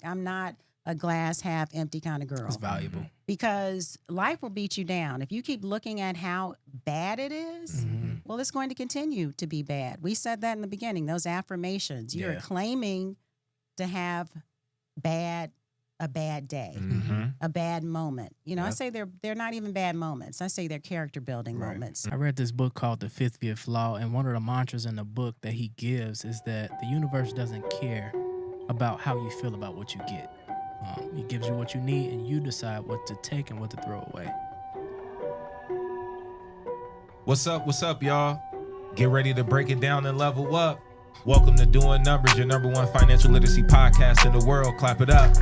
I'm not a glass half empty kind of girl. It's valuable. Because life will beat you down. If you keep looking at how bad it is, well, it's going to continue to be bad. We said that in the beginning, those affirmations. You're claiming to have a bad day, a bad moment. You know, I say they're not even bad moments. I say they're character building moments. I read this book called The Fifth Law, and one of the mantras in the book that he gives is that the universe doesn't care about how you feel about what you get. He gives you what you need, and you decide what to take and what to throw away. What's up, y'all? Get ready to break it down and level up. Welcome to Doing Numbers, your number one financial literacy podcast in the world. Clap it up.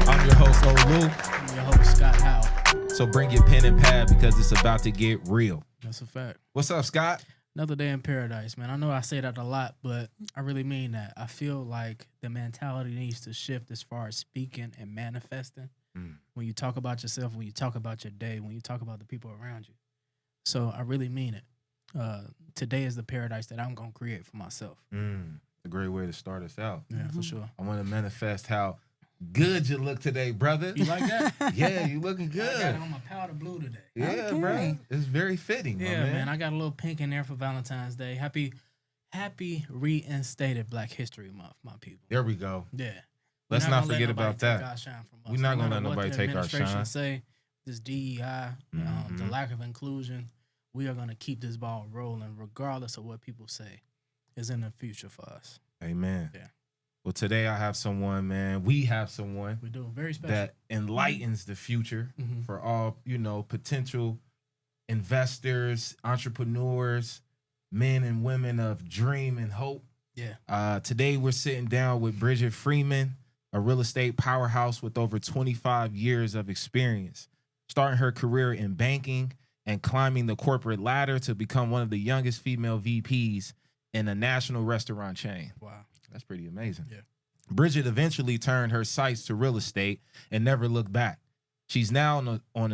I'm your host, Olu. I'm your host, Scott Howe. So bring your pen and pad because it's about to get real. That's a fact. What's up, Scott? Another day in paradise, man. I know I say that a lot, but I really mean that. I feel like the mentality needs to shift as far as speaking and manifesting. When you talk about yourself, when you talk about your day, when you talk about the people around you. So I really mean it. Today is the paradise that I'm going to create for myself. A great way to start us out. Yeah, for sure. I want to manifest how good you look today, brother. You like that? Yeah, you looking good. I got it on my powder blue today. Yeah, bro. It's very fitting, Yeah, man. man. I got a little pink in there for Valentine's Day. Happy reinstated Black History Month, my people. There we go. Yeah. Let's not forget about that. We're not going to let nobody take our shine. Say this DEI, the lack of inclusion, we are going to keep this ball rolling regardless of what people say is in the future for us. Amen. Yeah. Well, today I have someone, man. We have someone. We do. Very special. That enlightens the future for all, potential investors, entrepreneurs, men and women of dream and hope. Yeah. Today we're sitting down with Bridgette Freeman, a real estate powerhouse with over 25 years of experience, starting her career in banking and climbing the corporate ladder to become one of the youngest female VPs in a national restaurant chain. Wow. That's pretty amazing. Yeah. Bridgette eventually turned her sights to real estate and never looked back. She's now an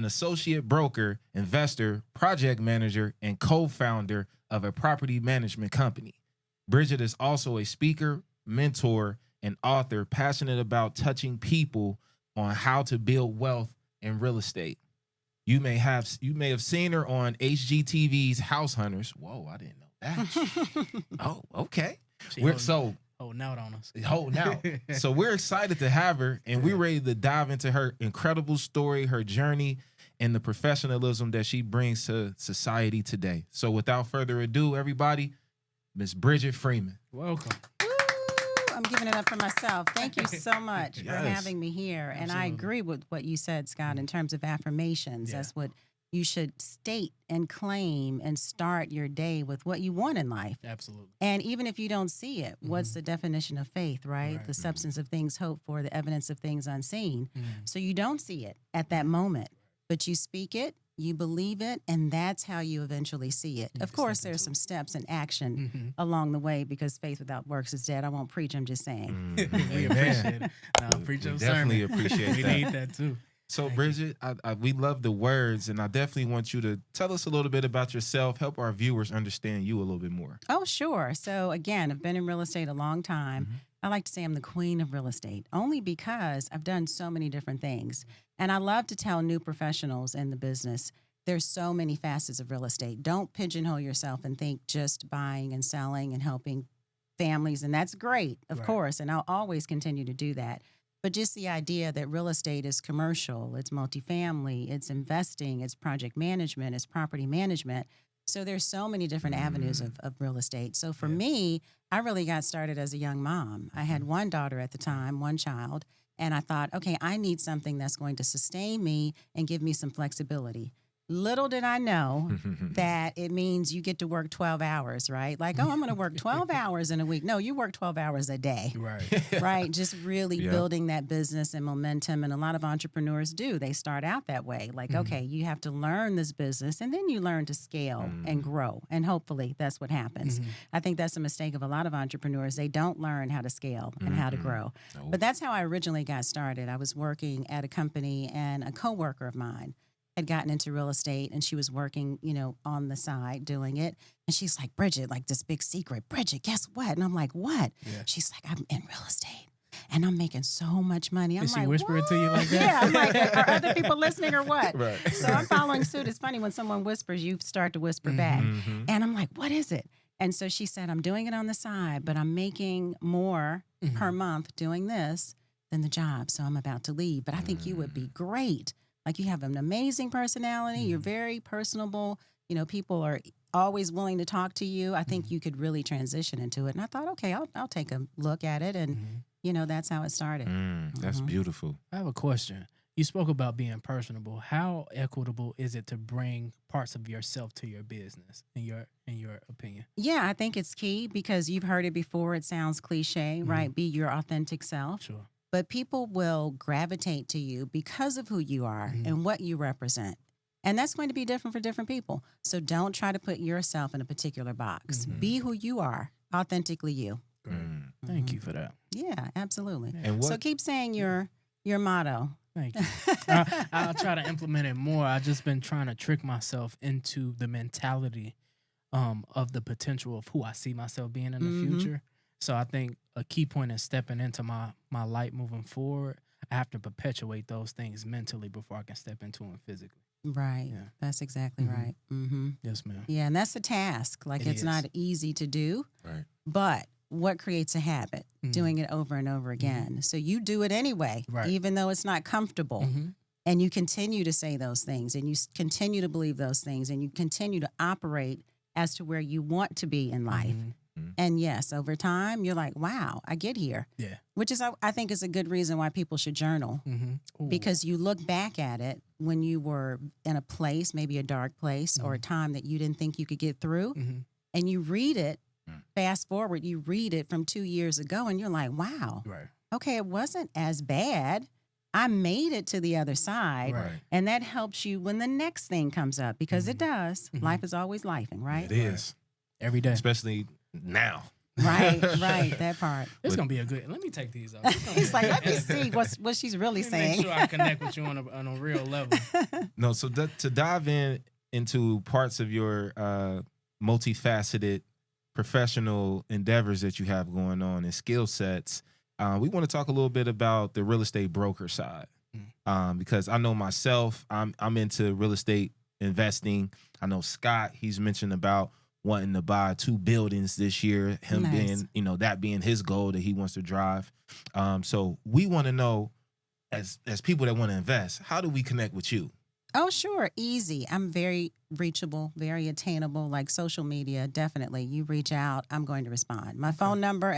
associate broker, investor, project manager, and co-founder of a property management company. Bridgette is also a speaker, mentor, and author passionate about touching people on how to build wealth in real estate. You may have seen her on HGTV's House Hunters. Whoa, I didn't know that. Oh, okay. Holding out on us. Holding out. So we're excited to have her, and we're ready to dive into her incredible story, her journey, and the professionalism that she brings to society today. So without further ado, everybody, Miss Bridgette Freeman. Welcome. I'm giving it up for myself. Thank you so much for having me here. And Absolutely. I agree with what you said, Scott, in terms of affirmations. That's what you should state and claim and start your day with what you want in life. Absolutely. And even if you don't see it, what's the definition of faith, right? The substance of things hoped for, the evidence of things unseen. So you don't see it at that moment, but you speak it, you believe it, and that's how you eventually see it. Of course, there's some steps and action along the way because faith without works is dead. I won't preach, I'm just saying. We appreciate it. No, preach your Definitely sermon. appreciate We that. need that too. So, Bridgette, we love the words, and I definitely want you to tell us a little bit about yourself, help our viewers understand you a little bit more. Oh, sure. So, again, I've been in real estate a long time. I like to say I'm the queen of real estate, only because I've done so many different things. And I love to tell new professionals in the business, there's so many facets of real estate. Don't pigeonhole yourself and think just buying and selling and helping families. And that's great, of course, and I'll always continue to do that. But just the idea that real estate is commercial, it's multifamily, it's investing, it's project management, it's property management. So there's so many different avenues of real estate. So for me, I really got started as a young mom. I had one daughter at the time, one child, and I thought, okay, I need something that's going to sustain me and give me some flexibility. Little did I know that it means you get to work 12 hours, right? Like, oh, I'm going to work 12 hours in a week. No, you work 12 hours a day, right? Just really building that business and momentum. And a lot of entrepreneurs do. They start out that way. Like, okay, you have to learn this business and then you learn to scale and grow. And hopefully that's what happens. I think that's a mistake of a lot of entrepreneurs. They don't learn how to scale and how to grow. But that's how I originally got started. I was working at a company and a coworker of mine had gotten into real estate and she was working, on the side doing it. And she's like, Bridgette, like this big secret. Bridgette, guess what? And I'm like, what? Yeah. She's like, I'm in real estate and I'm making so much money. I'm Did like, she whisper it what? to you like that? Yeah, I'm like, are other people listening or what? Right. So I'm following suit. It's funny when someone whispers, you start to whisper back. Mhm. And I'm like, what is it? And so she said, I'm doing it on the side, but I'm making more per month doing this than the job. So I'm about to leave. But I think you would be great. Like you have an amazing personality. You're very personable. People are always willing to talk to you. I think you could really transition into it. And I thought, okay, I'll take a look at it. And, that's how it started. That's beautiful. I have a question. You spoke about being personable. How equitable is it to bring parts of yourself to your business, in your opinion? Yeah, I think it's key because you've heard it before. It sounds cliche, right? Be your authentic self. Sure. But people will gravitate to you because of who you are and what you represent. And that's going to be different for different people. So don't try to put yourself in a particular box. Be who you are, authentically you. Great. Thank you for that. Yeah, absolutely. And So keep saying your motto. Thank you. I'll try to implement it more. I've just been trying to trick myself into the mentality of the potential of who I see myself being in the future. So I think a key point is stepping into my light moving forward. I have to perpetuate those things mentally before I can step into them physically. Right. Yeah. That's exactly right. Yes, ma'am. Yeah, and that's a task. Like it's not easy to do. Right. But what creates a habit? Doing it over and over again. So you do it anyway, even though it's not comfortable. And you continue to say those things and you continue to believe those things and you continue to operate as to where you want to be in life. And yes, over time, you're like, wow, I get here. Yeah. Which is, I think, is a good reason why people should journal. Because you look back at it when you were in a place, maybe a dark place or a time that you didn't think you could get through. And you read it, fast forward, you read it from 2 years ago and you're like, wow, okay, it wasn't as bad. I made it to the other side. And that helps you when the next thing comes up because it does. Life is always lifing, right? It is. Every day. Especially now. Right, that part. It's going to be a good, let me take these off. He's like, let me see what she's really saying. Make sure I connect with you on a real level. No, so to dive into parts of your multifaceted professional endeavors that you have going on and skill sets, we want to talk a little bit about the real estate broker side. Because I know myself, I'm into real estate investing. I know Scott, he's mentioned about wanting to buy 2 buildings this year, him being, that being his goal that he wants to drive. So we want to know, as people that want to invest, how do we connect with you? Oh, sure. Easy. I'm very reachable, very attainable, like social media. Definitely. You reach out, I'm going to respond. My phone number,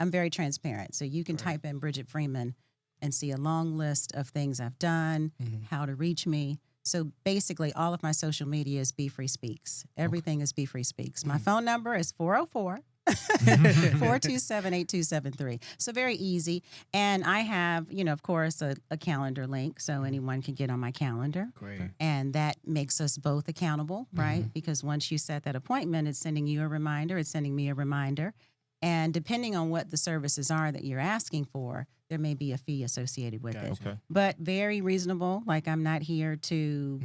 I'm very transparent. So you can type in Bridgette Freeman and see a long list of things I've done, how to reach me. So basically, all of my social media is Be Free Speaks. Everything is Be Free Speaks. My phone number is 404-427-8273. So very easy. And I have, of course, a calendar link so anyone can get on my calendar. Great. And that makes us both accountable, right? Because once you set that appointment, it's sending you a reminder. It's sending me a reminder. And depending on what the services are that you're asking for, there may be a fee associated with it. Okay. But very reasonable. Like I'm not here to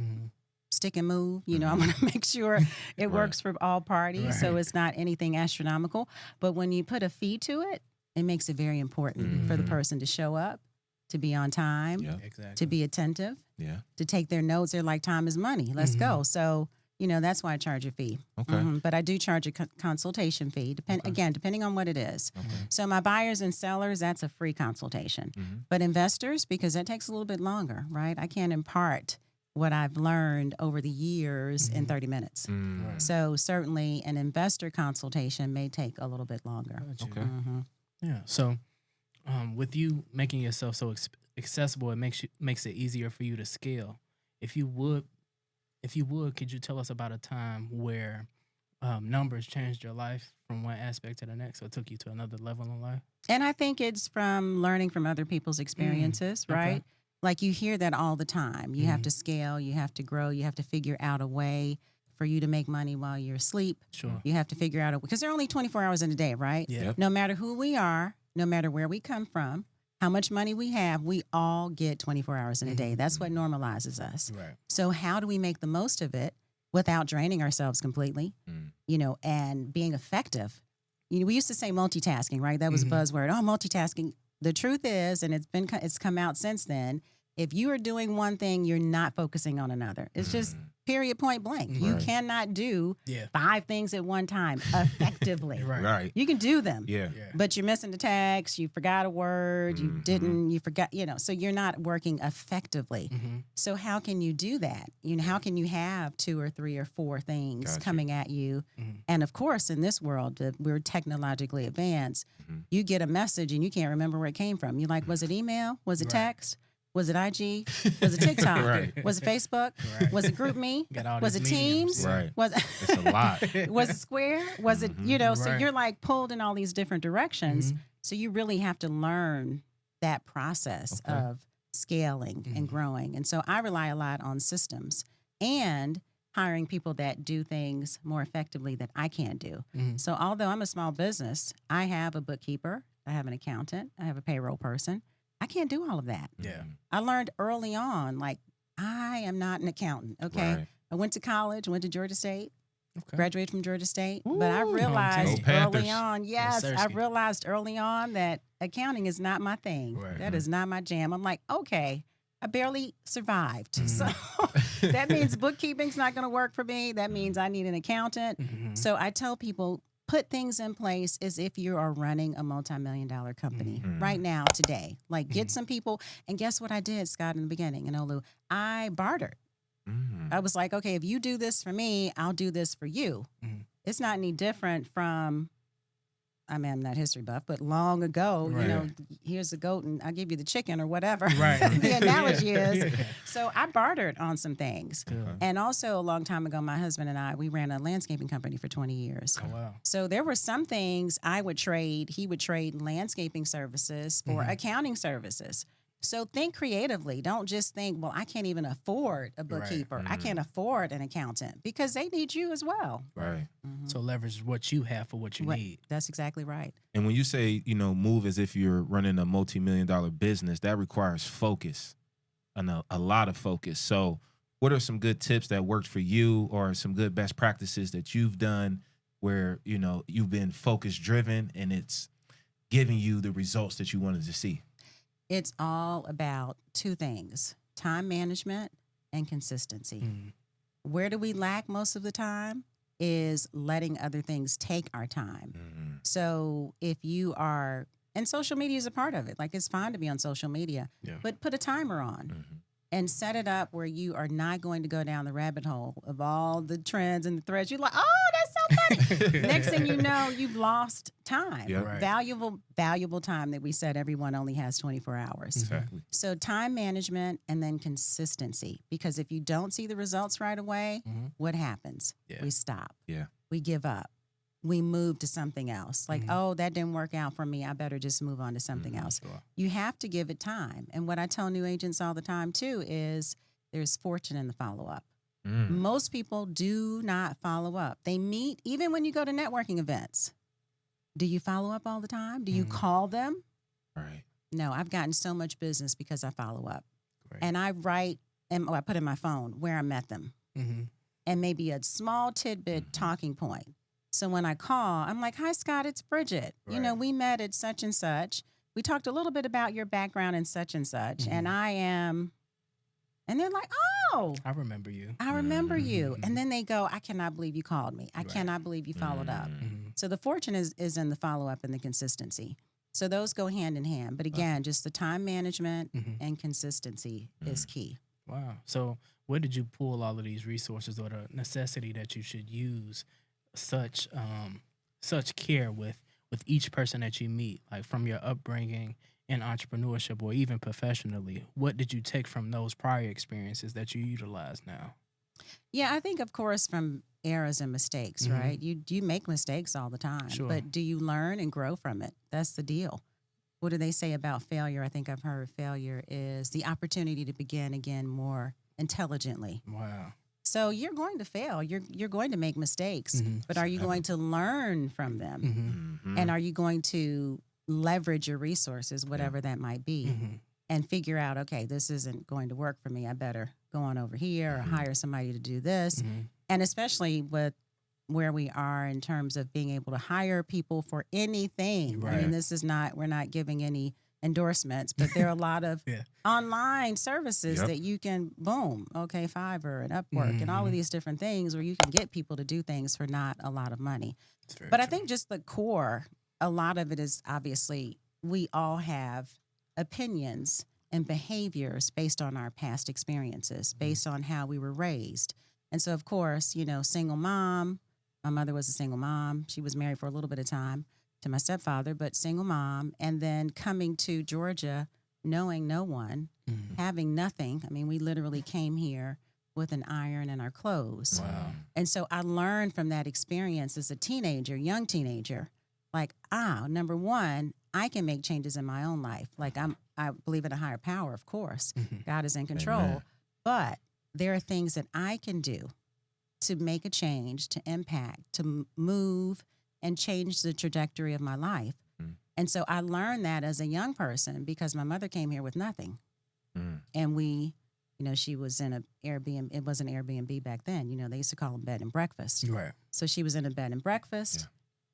stick and move. I want to make sure it works for all parties. So it's not anything astronomical. But when you put a fee to it, it makes it very important for the person to show up, to be on time, to be attentive, to take their notes. They're like, time is money. Let's go. So that's why I charge a fee. Okay. But I do charge a consultation fee, depending on what it is. So my buyers and sellers, that's a free consultation. But investors, because that takes a little bit longer, right? I can't impart what I've learned over the years in 30 minutes. So certainly an investor consultation may take a little bit longer. Okay. Yeah. So with you making yourself so accessible, it makes it easier for you to scale. If you would, could you tell us about a time where numbers changed your life from one aspect to the next, or took you to another level in life? And I think it's from learning from other people's experiences, right? Okay. Like you hear that all the time. You have to scale, you have to grow, you have to figure out a way for you to make money while you're asleep. Sure. You have to figure out because there are only 24 hours in a day, right? Yeah. No matter who we are, no matter where we come from, how much money we have, we all get 24 hours in a day. That's what Mm-hmm. normalizes us. Right. So how do we make the most of it without draining ourselves completely, and being effective? We used to say multitasking, right? That was a buzzword. Oh, multitasking. The truth is, and it's come out since then, if you are doing one thing, you're not focusing on another. It's just period, point blank. You cannot do 5 things at one time effectively. Right. You can do them, Yeah. but you're missing the text. You forgot a word. You forgot, so you're not working effectively. So how can you do that? How can you have 2 or 3 or 4 things coming at you? And of course, in this world, we're technologically advanced. You get a message and you can't remember where it came from. You're like, was it email? Was it text? Was it IG? Was it TikTok? Right. Was it Facebook? Right. Was it GroupMe? Got all Was it these Teams? mediums. Right. Was It's a lot. was it Square? Was it, so Right. you're like pulled in all these different directions. So you really have to learn that process of scaling and growing. And so I rely a lot on systems and hiring people that do things more effectively that I can't do. So although I'm a small business, I have a bookkeeper, I have an accountant, I have a payroll person. I can't do all of that. Yeah. I learned early on, like, I am not an accountant, okay? Right. I went to college, went to Georgia State, Okay. graduated from Georgia State, but I Ooh, realized Go Panthers. early on, yes, I Sersky. realized early on that accounting is not my thing. Right. That is not my jam. I'm like, okay, I barely survived. So that means bookkeeping's not going to work for me. That means I need an accountant. So I tell people, put things in place as if you are running a multi-million-dollar company right now, today. Like, get some people. And guess what I did, Scott, in the beginning, and Olu? I bartered. I was like, okay, if you do this for me, I'll do this for you. It's not any different from, I mean, I'm not history buff, but long ago, Right. Here's the goat and I'll give you the chicken or whatever. Right. The analogy is. Yeah. So I bartered on some things. Cool. And also a long time ago, my husband and I, we ran a landscaping company for 20 years. Oh, wow. So there were some things I would trade. He would trade landscaping services for accounting services. So think creatively. Don't just think, well, I can't even afford a bookkeeper. I can't afford an accountant, because they need you as well. Right. So leverage what you have for what you need. That's exactly right. And when you say, move as if you're running a multi-million-dollar business, that requires focus, and a lot of focus. So what are some good tips that worked for you, or some good best practices that you've done where, you've been focus driven and it's giving you the results that you wanted to see? It's all about 2 things: time management and consistency. Where do we lack most of the time is letting other things take our time. So if you are, and social media is a part of it, like, it's fine to be on social media, but put a timer on and set it up where you are not going to go down the rabbit hole of all the trends and the threads. You're like, oh, that's so funny. Next thing you know, you've lost time. Yep. Right. Valuable time that we said everyone only has 24 hours. Exactly. So time management and then consistency, because if you don't see the results right away, what happens? Yeah. We stop. Yeah. We give up. We move to something else. Like, oh, that didn't work out for me. I better just move on to something else. Sure. You have to give it time. And what I tell new agents all the time too is there's fortune in the follow-up. Most people do not follow up. They meet, even when you go to networking events. Do you follow up all the time? Do you call them? Right. No, I've gotten so much business because I follow up. Great. And I write, and I put in my phone where I met them, and maybe a small tidbit talking point. So when I call, I'm like, hi, Scott, it's Bridgette. Right. We met at such and such. We talked a little bit about your background and such, and I am, and they're like, oh, I remember you. I remember you. And then they go, I cannot believe you called me. I cannot believe you followed up. So the fortune is in the follow-up and the consistency. So those go hand in hand. But again, just the time management and consistency is key. Wow. So where did you pull all of these resources, or the necessity that you should use such care with each person that you meet, like from your upbringing in entrepreneurship or even professionally? What did you take from those prior experiences that you utilize now? Yeah, I think, of course, from errors and mistakes, right? You make mistakes all the time, Sure. but do you learn and grow from it? That's the deal. What do they say about failure? I think I've heard failure is the opportunity to begin again more intelligently. Wow. So you're going to fail. You're going to make mistakes, but are you going to learn from them? And are you going to leverage your resources, whatever that might be, and figure out, okay, this isn't going to work for me. I better go on over here or hire somebody to do this. And especially with where we are in terms of being able to hire people for anything. Right. I mean, this is not, we're not giving any endorsements, but there are a lot of online services that you can, boom, okay, Fiverr and Upwork and all of these different things where you can get people to do things for not a lot of money. But I think just the core, a lot of it is obviously we all have opinions and behaviors based on our past experiences, based on how we were raised. And so, of course, you know, single mom, my mother was a single mom. She was married for a little bit of time to my stepfather, but single mom. And then coming to Georgia, knowing no one, having nothing. I mean, we literally came here with an iron and our clothes. Wow. And so I learned from that experience as a teenager, young teenager, like, number one, I can make changes in my own life. Like I believe in a higher power, of course. God is in control. Amen. But there are things that I can do to make a change, to impact, to move and change the trajectory of my life. And so I learned that as a young person because my mother came here with nothing. And we, you know, she was in an Airbnb. It wasn't Airbnb back then. You know, they used to call them bed and breakfast. Right. So she was in a bed and breakfast.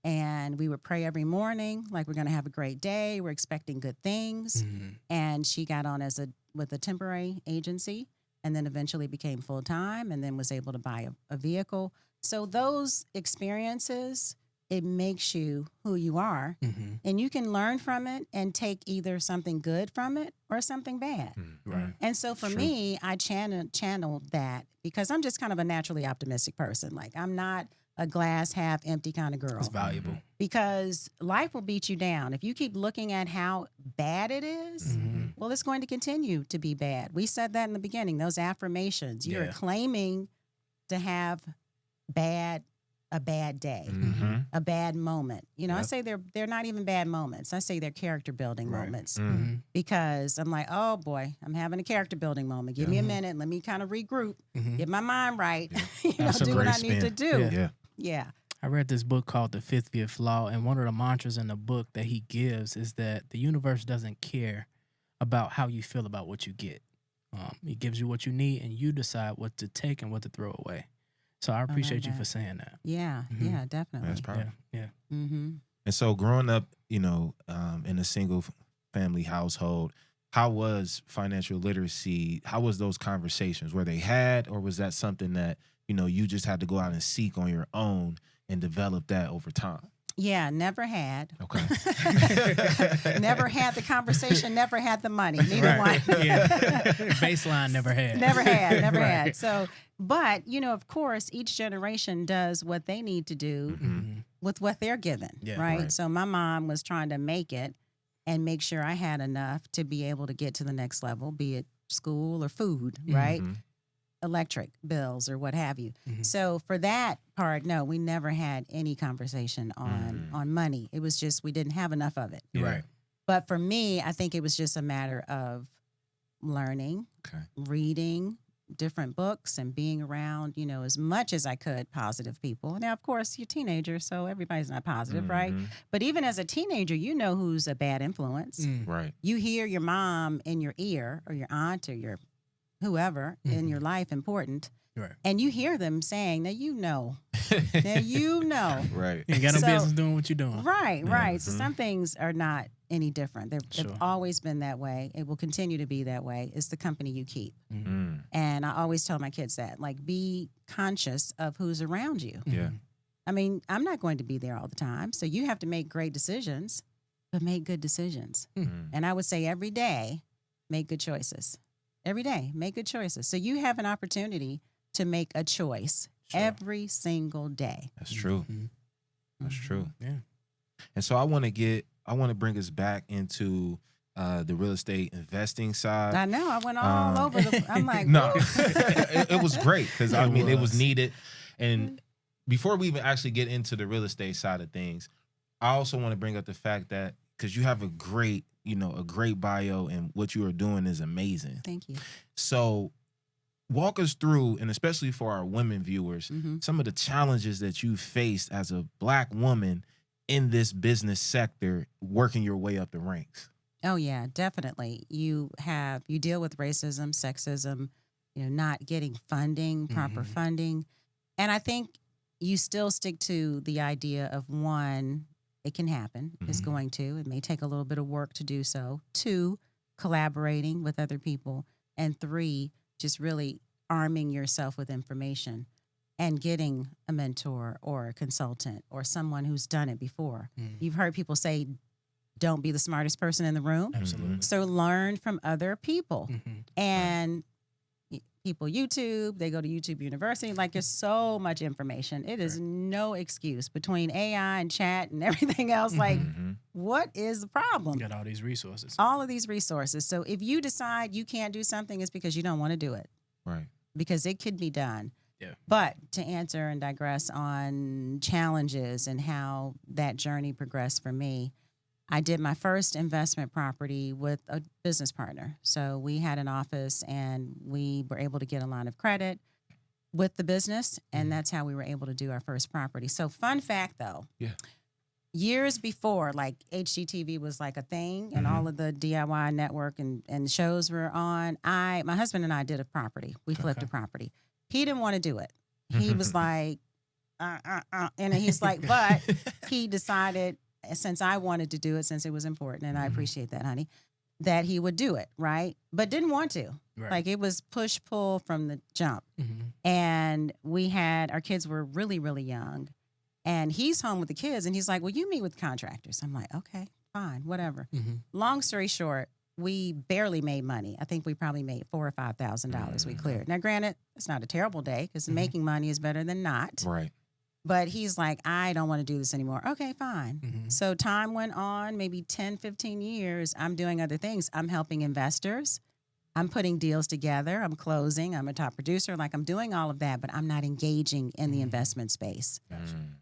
And we would pray every morning, like we're going to have a great day. We're expecting good things. And she got on with a temporary agency and then eventually became full-time and then was able to buy a vehicle. So those experiences, it makes you who you are. And you can learn from it and take either something good from it or something bad. Right. And so for me, I channeled that because I'm just kind of a naturally optimistic person. Like I'm not a glass half empty kind of girl. It's valuable. Because life will beat you down. If you keep looking at how bad it is, well, it's going to continue to be bad. We said that in the beginning, those affirmations. You're claiming to have a bad day, a bad moment. You know, I say they're not even bad moments. I say they're character building moments because I'm like, oh boy, I'm having a character building moment. Give me a minute. Let me kind of regroup, get my mind right, you know, do what I need to do. Yeah. I read this book called The Fifth Law, and one of the mantras in the book that he gives is that the universe doesn't care about how you feel about what you get. It gives you what you need, and you decide what to take and what to throw away. So I appreciate you for saying that. Yeah, yeah, definitely. That's powerful. Yeah. And so growing up, you know, in a single family household, how was financial literacy? How was those conversations? Were they had, or was that something that, you know, you just had to go out and seek on your own and develop that over time? Yeah, never had. Okay. Never had the conversation, never had the money. Neither one. Baseline never had. Never had. So, but, you know, of course, each generation does what they need to do with what they're given, right? So my mom was trying to make it and make sure I had enough to be able to get to the next level, be it school or food, right? Electric bills or what have you. So for that part, no, we never had any conversation on money. It was just we didn't have enough of it. Right. But for me, I think it was just a matter of learning, reading different books and being around, you know, as much as I could, positive people. Now, of course, you're a teenager, so everybody's not positive, right? But even as a teenager, you know who's a bad influence. Right. You hear your mom in your ear or your aunt or your whoever in your life important. Right. And you hear them saying, now you know. Right. You ain't got no business doing what you're doing. Right. So some things are not any different. They've always been that way. It will continue to be that way. It's the company you keep. And I always tell my kids that, like, be conscious of who's around you. Yeah. I mean, I'm not going to be there all the time. So you have to make great decisions, but make good decisions. And I would say every day, make good choices. Every day, make good choices. So you have an opportunity to make a choice every single day. That's true. That's true. Yeah. And so I want to bring us back into the real estate investing side. I know. I went all over I'm like, no, it was great because I mean, it was needed. And before we even actually get into the real estate side of things, I also want to bring up the fact that because you have a great bio and what you are doing is amazing. Thank you. So walk us through, and especially for our women viewers, some of the challenges that you faced as a Black woman in this business sector, working your way up the ranks? Oh yeah, definitely. You deal with racism, sexism, not getting funding, proper funding. And I think you still stick to the idea of one, it can happen. It's going to. It may take a little bit of work to do so. Two, collaborating with other people. And three, just really arming yourself with information and getting a mentor or a consultant or someone who's done it before. You've heard people say, don't be the smartest person in the room. Absolutely. So learn from other people. And people YouTube, they go to YouTube University. Like, there's so much information. It is no excuse between AI and chat and everything else. Like, what is the problem? You got all these resources. All of these resources. So if you decide you can't do something, it's because you don't want to do it. Right. Because it could be done. Yeah. But to answer and digress on challenges and how that journey progressed for me, I did my first investment property with a business partner. So we had an office and we were able to get a line of credit with the business. And that's how we were able to do our first property. So fun fact though, years before, like HGTV was like a thing and all of the DIY network and shows were on, my husband and I did a property. We flipped a property. He didn't want to do it. He was like, and he's like, but he decided, since I wanted to do it, since it was important, and I appreciate that, honey, that he would do it, right? But didn't want to. Right. Like, it was push-pull from the jump. And our kids were really, really young. And he's home with the kids, and he's like, well, you meet with contractors. I'm like, okay, fine, whatever. Long story short, we barely made money. I think we probably made $4,000 or $5,000 we cleared. Now, granted, it's not a terrible day because making money is better than not. Right. But he's like, I don't want to do this anymore. Okay, fine. So time went on, maybe 10, 15 years. I'm doing other things. I'm helping investors. I'm putting deals together. I'm closing. I'm a top producer. Like, I'm doing all of that, but I'm not engaging in the investment space.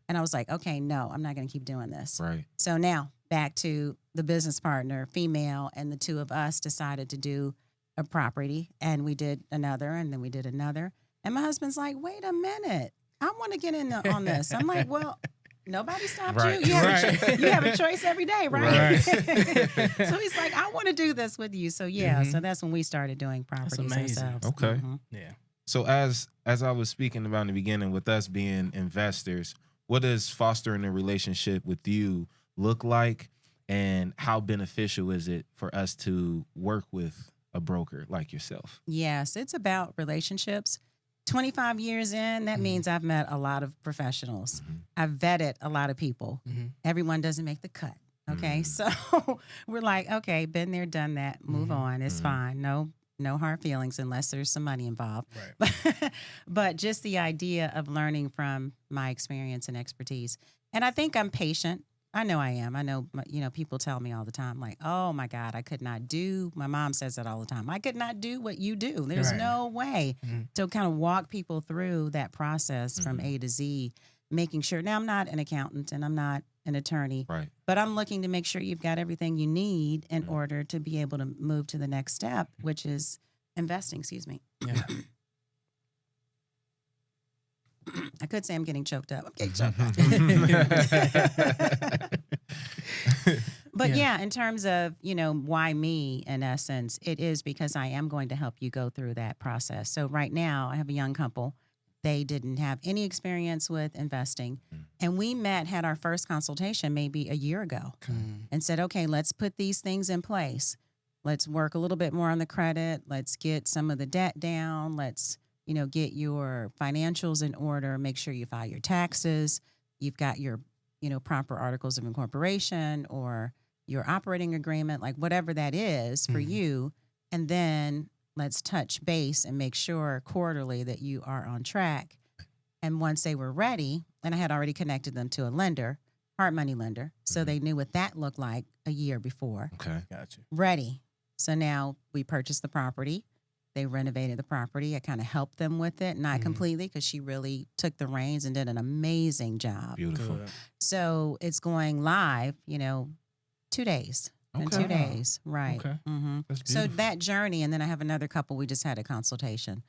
And I was like, okay, no, I'm not going to keep doing this. Right. So now back to the business partner, female, and the two of us decided to do a property, and we did another, and then we did another. And my husband's like, wait a minute. I want to get in on this. I'm like, well, nobody stopped you. You have a choice every day, right? So he's like, I want to do this with you. So so that's when we started doing properties ourselves. Okay. Yeah. So as I was speaking about in the beginning, with us being investors, what does fostering a relationship with you look like, and how beneficial is it for us to work with a broker like yourself? Yes, it's about relationships. 25 years in, that means I've met a lot of professionals. I've vetted a lot of people. Everyone doesn't make the cut. Okay. So we're like, okay, been there, done that, move on. It's fine. No hard feelings unless there's some money involved. Right. But just the idea of learning from my experience and expertise. And I think I'm patient. I know I am. I know, people tell me all the time, like, oh my God, I could not do, my mom says that all the time. I could not do what you do. There's no way to kind of walk people through that process from A to Z, making sure. Now, I'm not an accountant and I'm not an attorney, but I'm looking to make sure you've got everything you need in order to be able to move to the next step, which is investing. Excuse me. Yeah. I could say I'm getting choked up. I'm getting choked up. But in terms of, why me, in essence, it is because I am going to help you go through that process. So right now I have a young couple. They didn't have any experience with investing. And we had our first consultation maybe a year ago and said, okay, let's put these things in place. Let's work a little bit more on the credit. Let's get some of the debt down. Let's get your financials in order, make sure you file your taxes. You've got your, proper articles of incorporation or your operating agreement, like whatever that is for you. And then let's touch base and make sure quarterly that you are on track. And once they were ready, and I had already connected them to a lender, hard money lender, so they knew what that looked like a year before. Okay. Gotcha. Ready. So now we purchased the property. They renovated the property. I kind of helped them with it, not completely, because she really took the reins and did an amazing job. Beautiful. Good. So it's going live, 2 days. In 2 days, right. Okay. So that journey, and then I have another couple, we just had a consultation.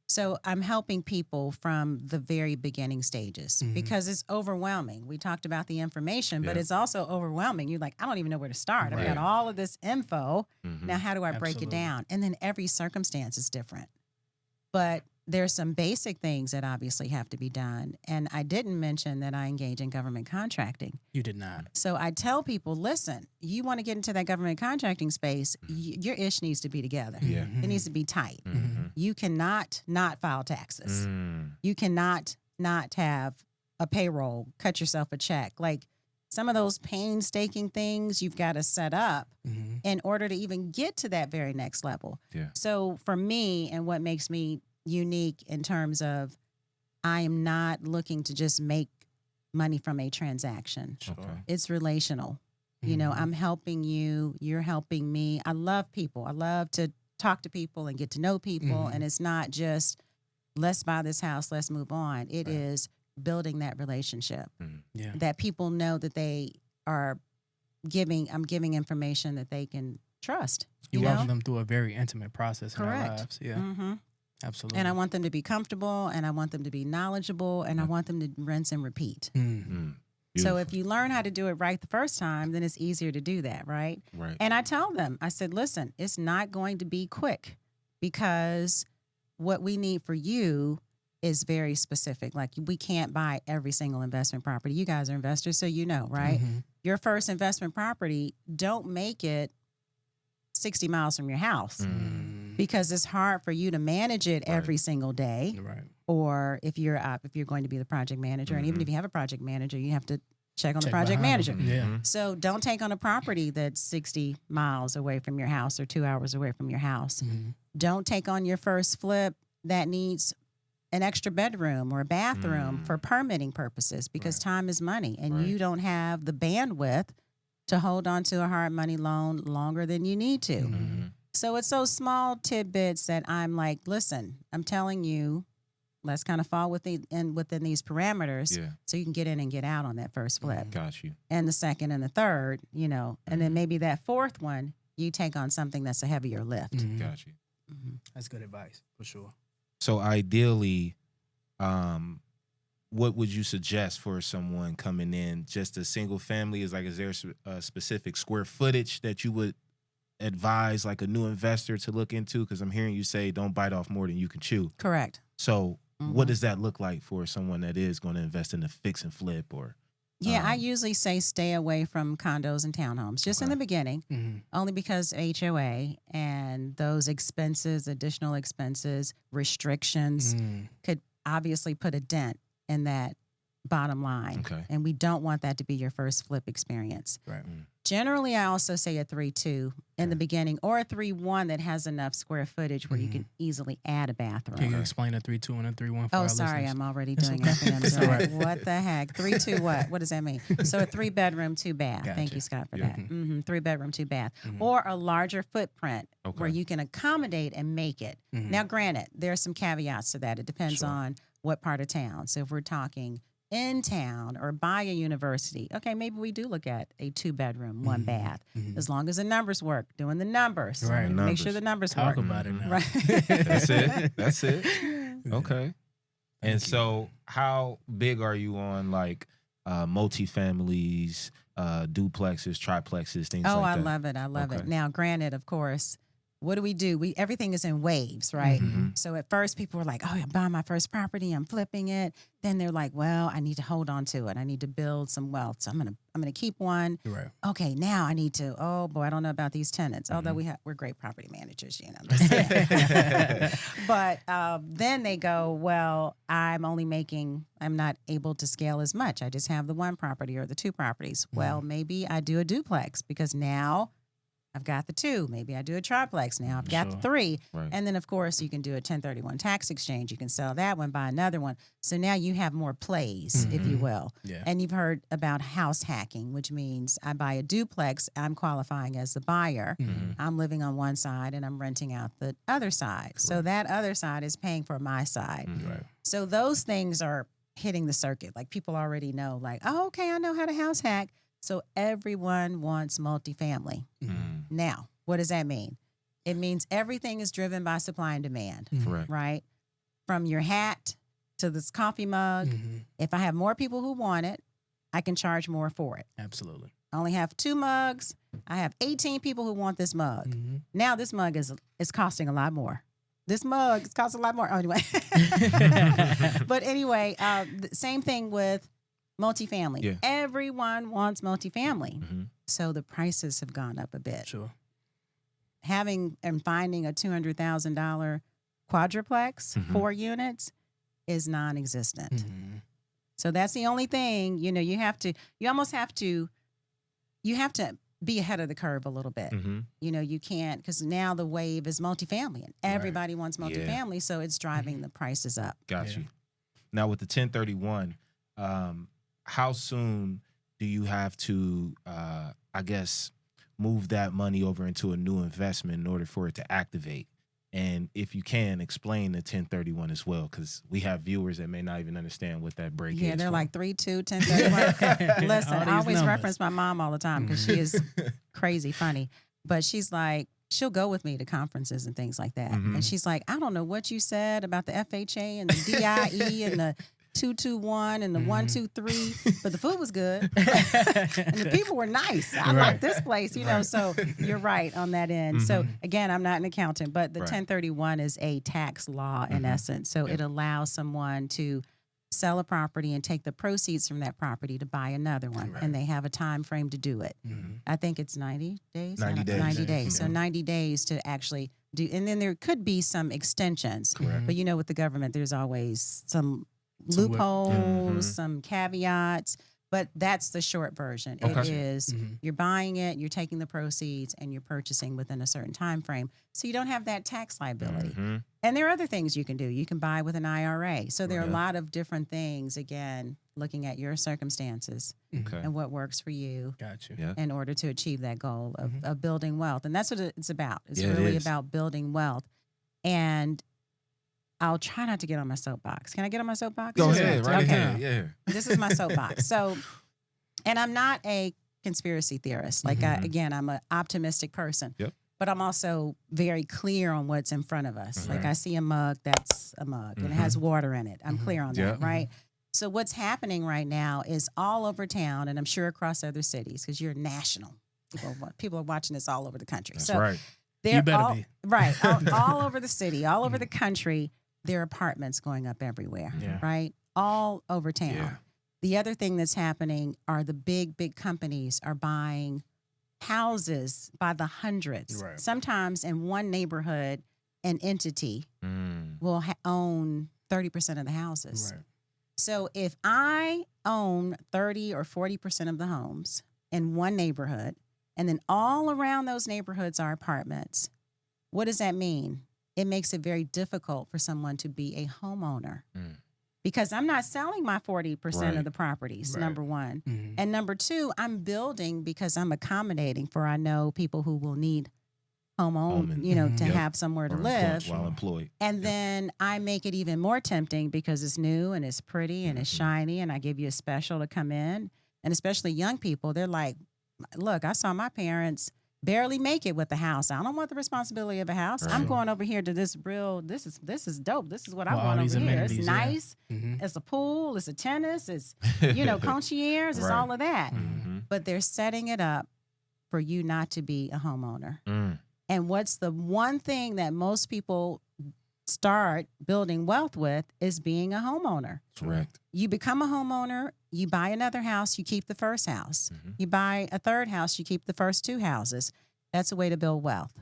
So I'm helping people from the very beginning stages because it's overwhelming. We talked about the information, but it's also overwhelming. You're like, I don't even know where to start. I've got all of this info. Now, how do I break it down? And then every circumstance is different. But there's some basic things that obviously have to be done. And I didn't mention that I engage in government contracting. You did not. So I tell people, listen, you want to get into that government contracting space, your ish needs to be together. Yeah. It needs to be tight. You cannot not file taxes. You cannot not have a payroll, cut yourself a check. Like some of those painstaking things you've got to set up in order to even get to that very next level. Yeah. So for me, and what makes me unique in terms of I am not looking to just make money from a transaction. Okay. It's relational. You know, I'm helping you, you're helping me. I love people. I love to talk to people and get to know people. And it's not just let's buy this house, let's move on. It is building that relationship that people know that they are I'm giving information that they can trust. You know? walk them through a very intimate process in their Correct. lives. Yeah. Absolutely. And I want them to be comfortable, and I want them to be knowledgeable, and I want them to rinse and repeat. So if you learn how to do it right the first time, then it's easier to do that, right? Right. And I tell them, I said, listen, it's not going to be quick because what we need for you is very specific. Like we can't buy every single investment property. You guys are investors, so you know, right? Your first investment property, don't make it 60 miles from your house because it's hard for you to manage it every single day. Right. Or if you're going to be the project manager, and even if you have a project manager, you have to check on the project manager. Yeah. So don't take on a property that's 60 miles away from your house or 2 hours away from your house. Don't take on your first flip that needs an extra bedroom or a bathroom for permitting purposes because time is money and you don't have the bandwidth to hold on to a hard money loan longer than you need to. So it's those small tidbits that I'm like, listen, I'm telling you, let's kind of fall within these parameters so you can get in and get out on that first flip. Got you. And the second and the third, you know, and then maybe that fourth one, you take on something that's a heavier lift. Got you. That's good advice for sure. So ideally, what would you suggest for someone coming in? Just a single family? Is there a specific square footage that you would advise like a new investor to look into? Because I'm hearing you say don't bite off more than you can chew. Correct. So what does that look like for someone that is going to invest in a fix and flip or? Yeah, I usually say stay away from condos and townhomes just in the beginning, only because HOA and those expenses, additional expenses, restrictions could obviously put a dent in that bottom line. Okay. And we don't want that to be your first flip experience. Right. Generally, I also say a 3-2 in the beginning or a 3-1 that has enough square footage where you can easily add a bathroom. Can you explain a 3-2 and a 3-1 for Oh, our sorry, listeners? I'm already doing acronyms. It's all right. What the heck? 3-2 what? What does that mean? So a 3-bedroom, 2-bath. Thank Gotcha. you, Scott, for Yeah. that. 3-bedroom, 2-bath. Or a larger footprint where Okay. you can accommodate and make it. Now, granted, there are some caveats to that. It depends on what part of town. So if we're talking in town or by a university, okay, maybe we do look at a 2-bedroom, 1-bath, as long as the numbers work, doing the numbers. Right. Make sure the numbers Talk work. about it now. Right. That's it. That's it. Okay. And so how big are you on like multifamilies, duplexes, triplexes, things like that? I love it. I love it. Now, granted, of course, what do? Everything is in waves, right? So at first people were like, oh, I'm buying my first property, I'm flipping it. Then they're like, well, I need to hold on to it. I need to build some wealth. So I'm gonna keep one. Right. Okay, now I need to, oh boy, I don't know about these tenants. Although we're great property managers, you know. Just saying. But then they go, well, I'm not able to scale as much. I just have the one property or the 2 properties. Well, maybe I do a duplex because now I've got the 2. Maybe I do a triplex. Now I've got the 3. Right. And then, of course, you can do a 1031 tax exchange. You can sell that one, buy another one. So now you have more plays, if you will. Yeah. And you've heard about house hacking, which means I buy a duplex. I'm qualifying as the buyer. I'm living on one side and I'm renting out the other side. So that other side is paying for my side. Right. So those things are hitting the circuit. Like people already know, like, oh, okay, I know how to house hack. So everyone wants multifamily. Now, what does that mean? It means everything is driven by supply and demand, Correct. right? from your hat to this coffee mug. If I have more people who want it, I can charge more for it. Absolutely. I only have 2 mugs. I have 18 people who want this mug. Now this mug is costing a lot more. This mug is costing a lot more. Oh, anyway. But anyway, same thing with multifamily. Yeah. Everyone wants multifamily. So the prices have gone up a bit. Sure. Having and finding a $200,000 quadruplex, 4 units, is non-existent. So that's the only thing, you know, you almost have to be ahead of the curve a little bit. You know, you can't, because now the wave is multifamily and everybody wants multifamily. So it's driving the prices up. Got you. Now with the 1031, how soon do you have to, I guess, move that money over into a new investment in order for it to activate? And if you can, explain the 1031 as well, because we have viewers that may not even understand what that break is. Yeah, they're like 3-2, 1031. Listen, I always reference my mom all the time because she is crazy funny. But she's like, she'll go with me to conferences and things like that. And she's like, I don't know what you said about the FHA and the DIE and the 221 and the 123, but the food was good and the people were nice. I like this place, you know. So you're right on that end. So again, I'm not an accountant, but the 1031 is a tax law in essence. So it allows someone to sell a property and take the proceeds from that property to buy another one, and they have a time frame to do it. I think it's 90 days. 90 days. 90 days. So 90 days to actually do, and then there could be some extensions. But you know, with the government, there's always some loopholes, some caveats, but that's the short version. Okay. It is you're buying it, you're taking the proceeds, and you're purchasing within a certain time frame, so you don't have that tax liability. And there are other things you can do. You can buy with an IRA. So there are a lot of different things. Again, looking at your circumstances and what works for you. Got you. In order to achieve that goal of building wealth, and that's what it's about. It's Yeah, really about building wealth. And I'll try not to get on my soapbox. Can I get on my soapbox? Go ahead, right Okay. ahead. Yeah. This is my soapbox. So, and I'm not a conspiracy theorist. Like, again, I'm an optimistic person. But I'm also very clear on what's in front of us. Like, I see a mug, that's a mug, and it has water in it. I'm clear on that, right? So what's happening right now is all over town, and I'm sure across other cities, because you're national. People are watching this all over the country. That's so right. You better be. Right. All over the city, all over the country, there are apartments going up everywhere, right? All over town. Yeah. The other thing that's happening are the big companies are buying houses by the hundreds. Right. Sometimes in one neighborhood, an entity will own 30% of the houses. Right. So if I own 30 or 40% of the homes in one neighborhood, and then all around those neighborhoods are apartments, what does that mean? It makes it very difficult for someone to be a homeowner because I'm not selling my 40% of the properties, number one. And number two, I'm building because I'm accommodating for I know people who will need to have somewhere to live. While employed. And then I make it even more tempting because it's new and it's pretty and it's shiny, and I give you a special to come in. And especially young people, they're like, look, I saw my parents barely make it with the house. I don't want the responsibility of a house. I'm going over here to this this is dope. This is what I want over here. It's nice. It's a pool. It's a tennis. It's, concierge. It's all of that. But they're setting it up for you not to be a homeowner. And what's the one thing that most people start building wealth with is being a homeowner. Correct. You become a homeowner, you buy another house, you keep the first house. You buy a third house, you keep the first 2 houses. That's a way to build wealth.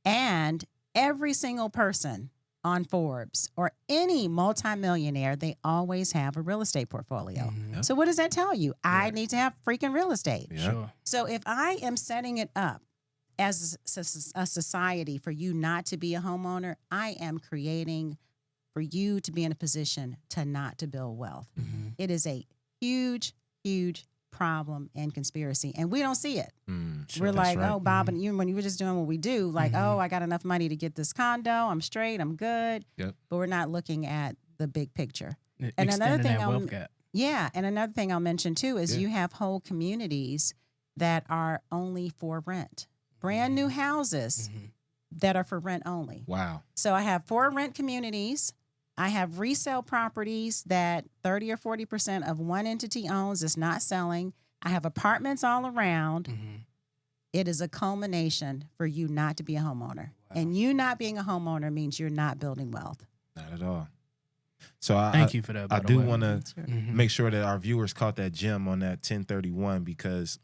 And every single person on Forbes or any multimillionaire, they always have a real estate portfolio. So what does that tell you? I need to have freaking real estate. Sure. So if I am setting it up as a society for you not to be a homeowner, I am creating for you to be in a position to not to build wealth. It is a huge problem and conspiracy, and we don't see it. We're like, oh, Bob, and you when you were just doing what we do, like, oh, I got enough money to get this condo, I'm straight, I'm good. But we're not looking at the big picture. And another thing, and another thing I'll mention too is you have whole communities that are only for rent. Brand new houses that are for rent only. Wow. So I have 4 rent communities I have resale properties that 30 or 40% of one entity owns is not selling. I have apartments all around. Mm-hmm. It is a culmination for you not to be a homeowner. Wow. And you not being a homeowner means you're not building wealth. Not at all. So Thank you for that. I by the do way. want to Sure. make sure that our viewers caught that gem on that 1031, because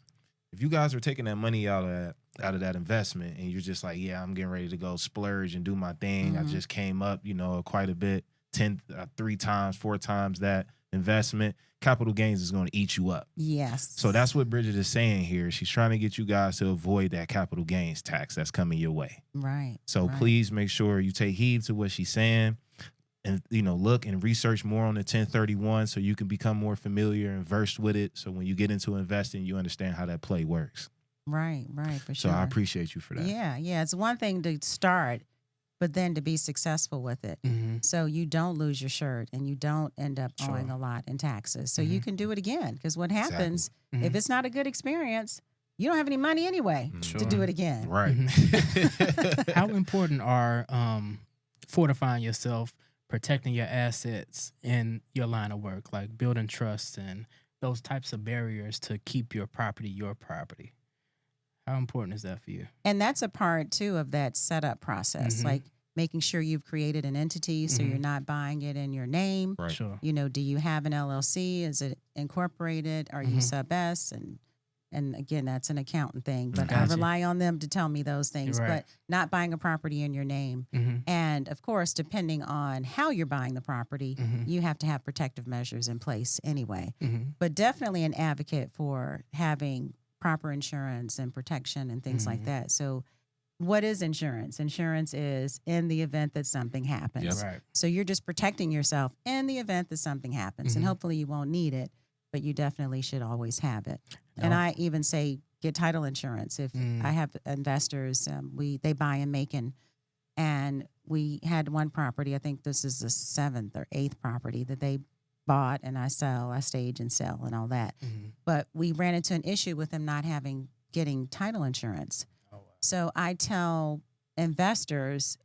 if you guys are taking that money out of that investment and you're just like, yeah, I'm getting ready to go splurge and do my thing. I just came up, quite a bit, 3 times, 4 times that investment. Capital gains is going to eat you up. Yes. So that's what Bridgette is saying here. She's trying to get you guys to avoid that capital gains tax that's coming your way. Right. So right. please make sure you take heed to what she's saying, and look and research more on the 1031 so you can become more familiar and versed with it. So when you get into investing, you understand how that play works. Right, for So sure. I appreciate you for that. Yeah. It's one thing to start, but then to be successful with it. Mm-hmm. So you don't lose your shirt and you don't end up owing a lot in taxes. So you can do it again. Because what happens, if it's not a good experience, you don't have any money anyway to do it again. Right. How important are fortifying yourself, protecting your assets in your line of work, like building trust and those types of barriers to keep your property your property? How important is that for you? And that's a part, too, of that setup process, like making sure you've created an entity so you're not buying it in your name. Right. Sure. Do you have an LLC? Is it incorporated? Are you sub S? And again, that's an accountant thing, but I Gotcha. rely on them to tell me those things. Right. But not buying a property in your name. And of course, depending on how you're buying the property, you have to have protective measures in place anyway. But definitely an advocate for having proper insurance and protection and things like that. So what is insurance? Insurance is in the event that something happens. Yep. Right. So you're just protecting yourself in the event that something happens. And hopefully you won't need it, but you definitely should always have it. And I even say get title insurance. If I have investors, they buy in Macon, and we had one property, I think this is the 7th or 8th property that they bought, and I stage and sell and all that. But we ran into an issue with them not getting title insurance. Oh, wow. So I tell investors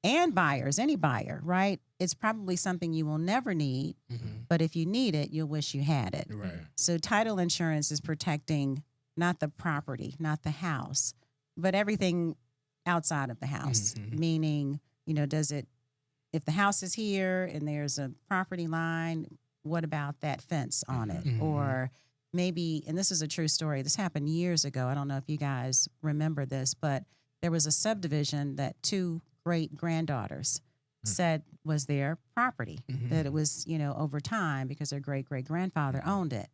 and buyers, any buyer, right? It's probably something you will never need, but if you need it, you'll wish you had it. Right. So title insurance is protecting not the property, not the house, but everything outside of the house. Meaning, if the house is here and there's a property line, what about that fence on it? Or maybe, and this is a true story, this happened years ago. I don't know if you guys remember this, but there was a subdivision that 2 great granddaughters said was their property, that it was, over time because their great grandfather owned it.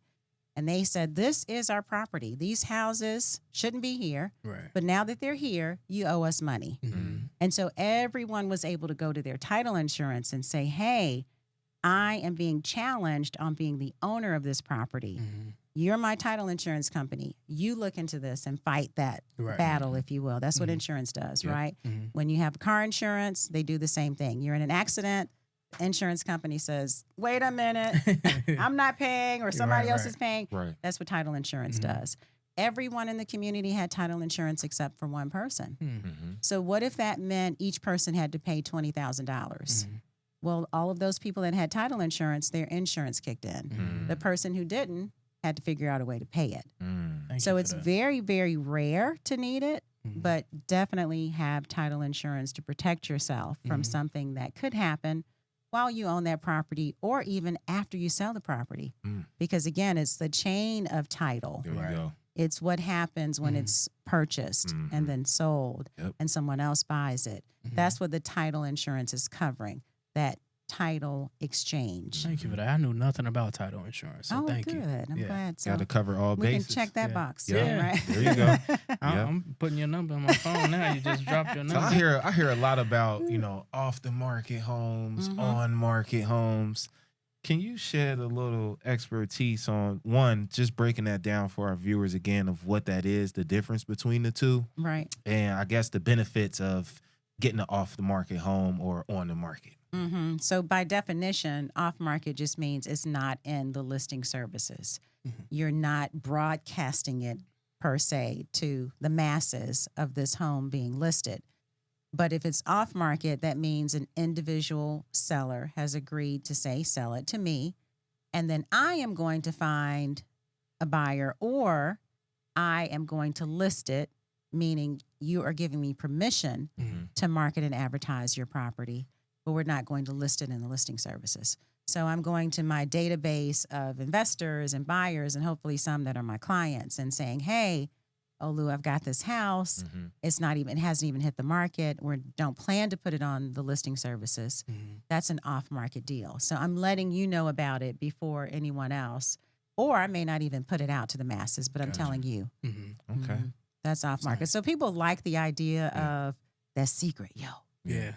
And they said, this is our property. These houses shouldn't be here. Right. But now that they're here, you owe us money. And so everyone was able to go to their title insurance and say, hey, I am being challenged on being the owner of this property. You're my title insurance company. You look into this and fight that battle, if you will. That's what insurance does, right? When you have car insurance, they do the same thing. You're in an accident, insurance company says, wait a minute, I'm not paying, or somebody else is paying. Right. That's what title insurance does. Everyone in the community had title insurance except for one person. So what if that meant each person had to pay $20,000? Well, all of those people that had title insurance, their insurance kicked in. The person who didn't had to figure out a way to pay it. So it's very, very rare to need it, but definitely have title insurance to protect yourself from something that could happen while you own that property or even after you sell the property. Because again, it's the chain of title. There you go. It's what happens when it's purchased and then sold and someone else buys it. That's what the title insurance is covering, that title exchange. Thank you for that. I knew nothing about title insurance, so thank you. Good. I'm glad. So Got to cover all we bases. can check that box. Yeah. Right? There you go. I'm putting your number on my phone now. You just dropped your So number. I hear a lot about, off the market homes, on market homes. Can you shed a little expertise on, one, just breaking that down for our viewers again of what that is, the difference between the two? Right. And I guess the benefits of getting an off the market home or on the market. So by definition, off market just means it's not in the listing services. You're not broadcasting it per se to the masses of this home being listed. But if it's off market, that means an individual seller has agreed to say, sell it to me. And then I am going to find a buyer, or I am going to list it, meaning you are giving me permission to market and advertise your property, but we're not going to list it in the listing services. So I'm going to my database of investors and buyers, and hopefully some that are my clients, and saying, hey, Olu, I've got this house. It hasn't even hit the market. We don't plan to put it on the listing services. That's an off-market deal. So I'm letting you know about it before anyone else, or I may not even put it out to the masses, but I'm telling you. Okay. That's off-market. So people like the idea of that secret. Yo,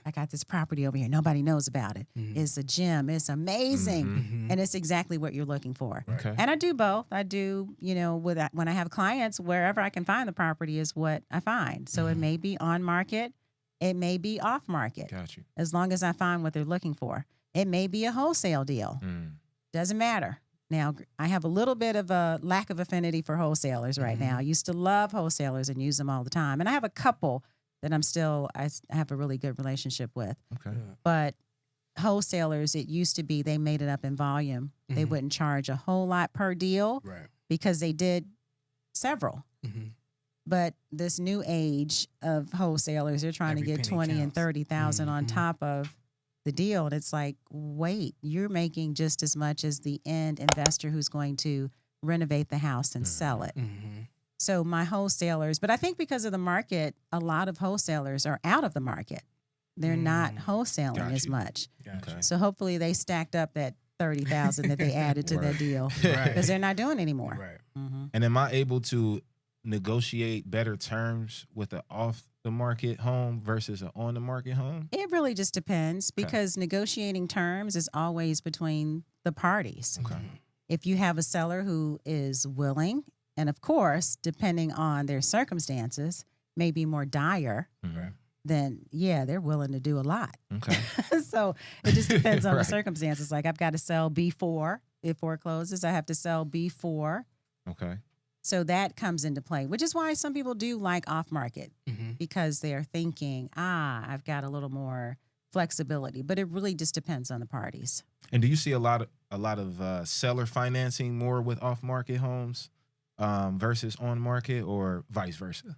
I got this property over here. Nobody knows about it. It's a gem. It's amazing. And it's exactly what you're looking for. Okay. And I do both. I do, when I have clients, wherever I can find the property is what I find. So it may be on market. It may be off market. Got you. As long as I find what they're looking for. It may be a wholesale deal. Doesn't matter. Now, I have a little bit of a lack of affinity for wholesalers right now. I used to love wholesalers and use them all the time. And I have a couple that I have a really good relationship with. Okay. But wholesalers, it used to be they made it up in volume. They wouldn't charge a whole lot per deal because they did several. But this new age of wholesalers, they're trying to get 20 and 30,000 on top of the deal. And it's like, wait, you're making just as much as the end investor who's going to renovate the house and sell it. So my wholesalers, but I think because of the market, a lot of wholesalers are out of the market. They're not wholesaling as much. Okay. So hopefully they stacked up that 30,000 that they added to their deal because they're not doing anymore. And am I able to negotiate better terms with an off the market home versus an on the market home? It really just depends because negotiating terms is always between the parties. If you have a seller who is willing, and of course, depending on their circumstances, may be more dire, then they're willing to do a lot. Okay. So it just depends on the circumstances. Like I've got to sell before it forecloses. I have to sell before. Okay. So that comes into play, which is why some people do like off market because they're thinking, I've got a little more flexibility. But it really just depends on the parties. And do you see a lot of seller financing more with off market homes versus on market, or vice versa?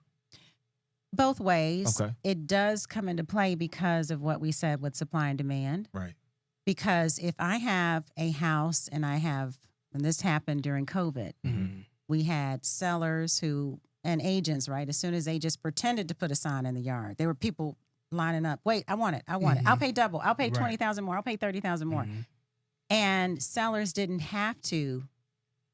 Both ways. Okay. It does come into play because of what we said with supply and demand. Right. Because if I have a house and this happened during COVID, we had sellers and agents, right? As soon as they just pretended to put a sign in the yard, there were people lining up. Wait, I want it. I'll pay double. I'll pay 20,000 more. I'll pay 30,000 more. And sellers didn't have to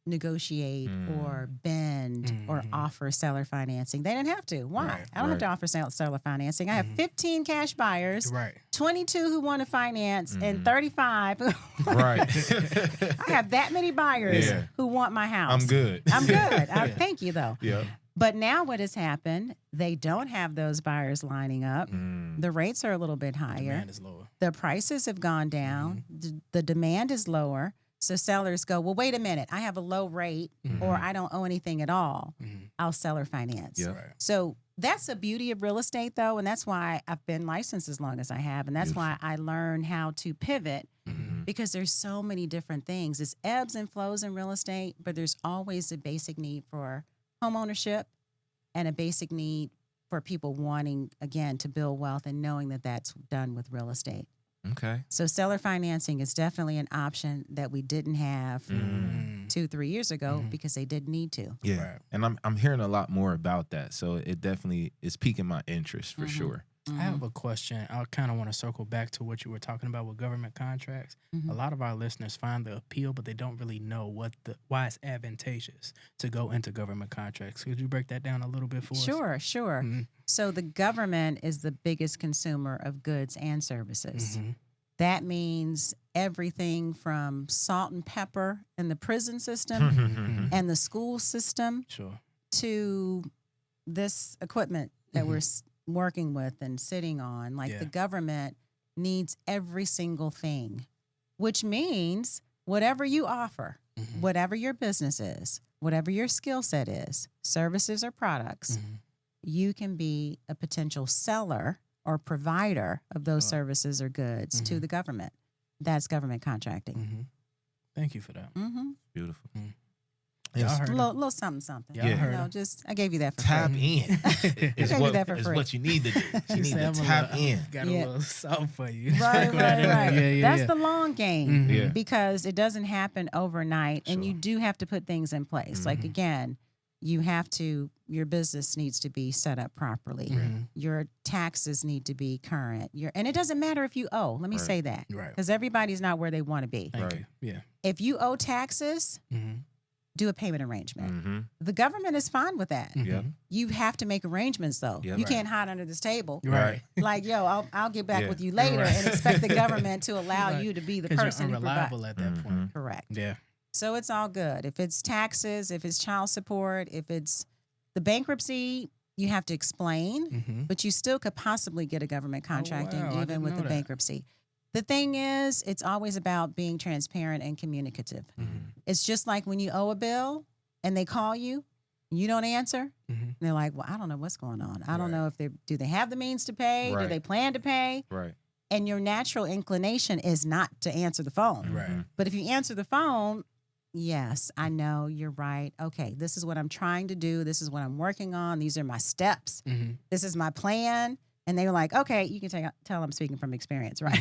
negotiate or bend or offer seller financing. They didn't have to. Why? I don't have to offer seller financing. I have 15 cash buyers, 22 who want to finance, and 35. Right. I have that many buyers who want my house. I'm good. Thank you, though. Yeah. But now what has happened, they don't have those buyers lining up. The rates are a little bit higher. Demand is lower. The prices have gone down. The demand is lower. So sellers go, well, wait a minute. I have a low rate or I don't owe anything at all. I'll seller finance. Yeah. So that's the beauty of real estate, though. And that's why I've been licensed as long as I have. And that's why I learned how to pivot because there's so many different things. It's ebbs and flows in real estate, but there's always a basic need for home ownership and a basic need for people wanting, again, to build wealth and knowing that that's done with real estate. Okay. So seller financing is definitely an option that we didn't have 2-3 years ago because they didn't need to. Yeah. Right. And I'm hearing a lot more about that. So it definitely is piquing my interest for sure. I have a question. I kind of want to circle back to what you were talking about with government contracts. A lot of our listeners find the appeal, but they don't really know why it's advantageous to go into government contracts. Could you break that down a little bit for us? Sure. So the government is the biggest consumer of goods and services. That means everything from salt and pepper in the prison system and the school system to this equipment that we're working with and sitting on. Like the government needs every single thing, which means whatever you offer, whatever your business is, whatever your skill set is, services or products, you can be a potential seller or provider of those services or goods to the government. That's government contracting. Mm-hmm. Thank you for that. Mm-hmm. Beautiful. Mm. Yes. Y'all heard it. Little something. Yeah, I heard You know, it. just I gave you that for Tap free. in. Is gave you that for is free. what you need to do. You She need said, to "I'm a tap little- in. Got a Yeah. little something for you. Right. Yeah. That's the long game Mhm. Yeah. because it doesn't happen overnight, and you Sure. do have to put things in place. Like Mhm. again, your business needs to be set up properly. Mhm. Your taxes need to be current. And it doesn't matter if you owe. Let me Right. say that Right. because everybody's not where they want to be. Thank Right. you. Yeah. If you owe taxes, Mm-hmm. do a payment arrangement. Mm-hmm. The government is fine with that. Yep. You have to make arrangements though. Yeah, You right. can't hide under this table. Right. Like, yo, I'll get back Yeah. with you later Right. and expect the government to allow Right. you to be the Because person you're who provides. unreliable at that point. Correct. Yeah. So it's all good. If it's taxes, if it's child support, if it's the bankruptcy, you have to explain, Mm-hmm. but you still could possibly get a government contracting wow, I even didn't with know the that. bankruptcy. The thing is, it's always about being transparent and communicative. Mm-hmm. It's just like when you owe a bill and they call you, and you don't answer. Mm-hmm. And they're like, well, I don't know what's going on. I don't Right. know if do they have the means to pay? Do Right. they plan to pay? Right. And your natural inclination is not to answer the phone. Right. But if you answer the phone, yes, I know you're right. Okay, this is what I'm trying to do. This is what I'm working on. These are my steps. Mm-hmm. This is my plan. And they were like, okay, you can tell I'm speaking from experience, right?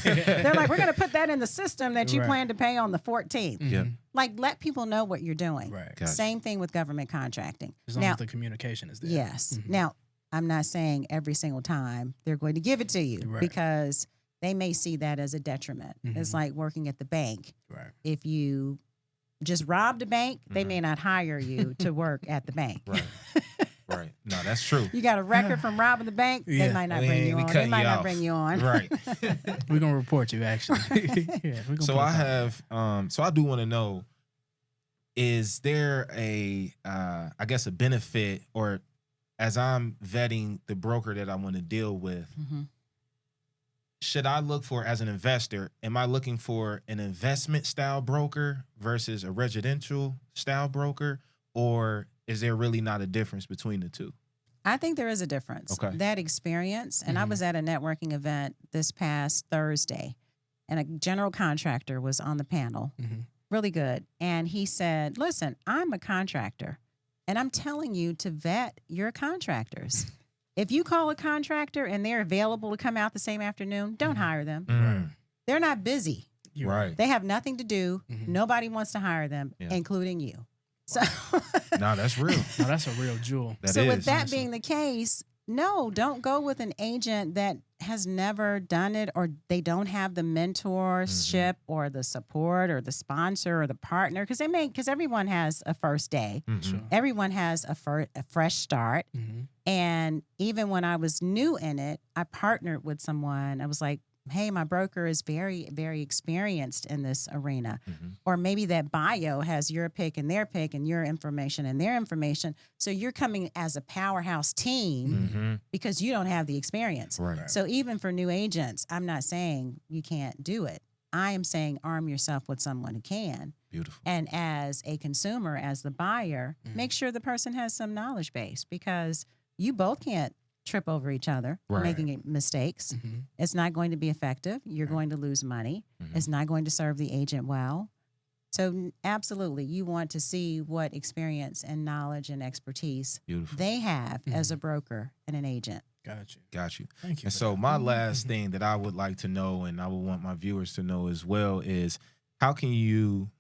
They're like, we're going to put that in the system that you Right. plan to pay on the 14th. Yeah. Like, let people know what you're doing. Right. Gotcha. Same thing with government contracting. As long Now, as the communication is there. yes. Mhm. Now, I'm not saying every single time they're going to give it to you Right. because they may see that as a detriment. It's Mhm. like working at the bank. Right. If you just robbed a bank, they Mhm. may not hire you to work at the bank. Right. Right. No, that's true. You got a record from robbing the bank, they Yeah. might not We bring ain't- you we on. They cutting might you not off. bring you on. Right. We're gonna report you actually. Yeah. We're gonna So put I it out. have so I do want to know, is there a I guess a benefit, or as I'm vetting the broker that I want to deal with, Mhm. should I look for, as an investor, am I looking for an investment style broker versus a residential style broker, or is there really not a difference between the two? I think there is a difference. Okay. That experience, and I Mhm. was at a networking event this past Thursday, and a general contractor was on the panel, Mhm. really good. And he said, listen, I'm a contractor, and I'm telling you to vet your contractors. If you call a contractor and they're available to come out the same afternoon, don't Mhm. hire them. Mm. They're not busy. You're Right. They have nothing to do. Mhm. Nobody wants to hire them, Yeah. including you. So, No, that's real. No, that's a real jewel. That so with is. that honestly. being the case, no, don't go with an agent that has never done it, or they don't have the mentorship or the support or the sponsor or the partner, because everyone has a first day. Mhm. Sure. Everyone has a fresh start. Mm-hmm. And even when I was new in it, I partnered with someone. I was like, hey, my broker is very, very experienced in this arena. Mhm. Or maybe that bio has your pick and your information and their information. So you're coming as a powerhouse team Mhm. because you don't have the experience. Right. So even for new agents, I'm not saying you can't do it. I am saying arm yourself with someone who can. Beautiful. And as a consumer, as the buyer, Mhm. make sure the person has some knowledge base, because you both can't trip over each other Right. making mistakes. Mm-hmm. It's not going to be effective. You're Right. going to lose money. Mhm. It's not going to serve the agent well. So absolutely, you want to see what experience and knowledge and expertise Beautiful. they have as Mhm. a broker and an agent. Got you. Got you. Thank you. And for so that. my last Mhm. thing that I would like to know, and I would want my viewers to know as well, is how can you,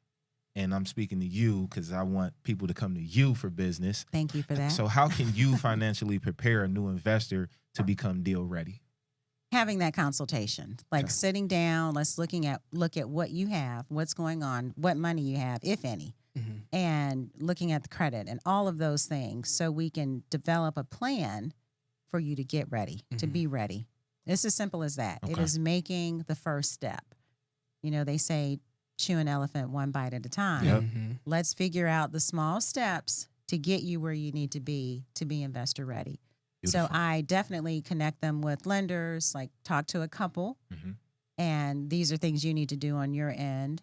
and I'm speaking to you because I want people to come to you for business. Thank you for that. So how can you financially prepare a new investor to become deal ready? Having that consultation, like Okay. sitting down, let's look at what you have, what's going on, what money you have, if any, Mhm. and looking at the credit and all of those things, so we can develop a plan for you to get ready, to Mhm. be ready. It's as simple as that. It Okay. is making the first step. You know, they say chew an elephant one bite at a time. Yep. Mhm. Let's figure out the small steps to get you where you need to be investor ready. So Beautiful. I definitely connect them with lenders, like talk to a couple, Mhm. and these are things you need to do on your end,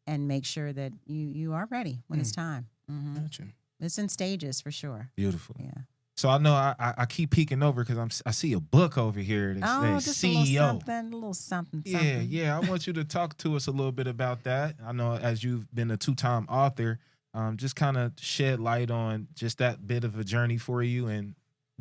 and make sure that you are ready when it's time. Got you. It's in stages for sure. Beautiful. Yeah. So I know I keep peeking over because I see a book over here that Oh, says just CEO. a little something. Yeah. I want you to talk to us a little bit about that. I know as you've been a 2-time author, just kind of shed light on just that bit of a journey for you and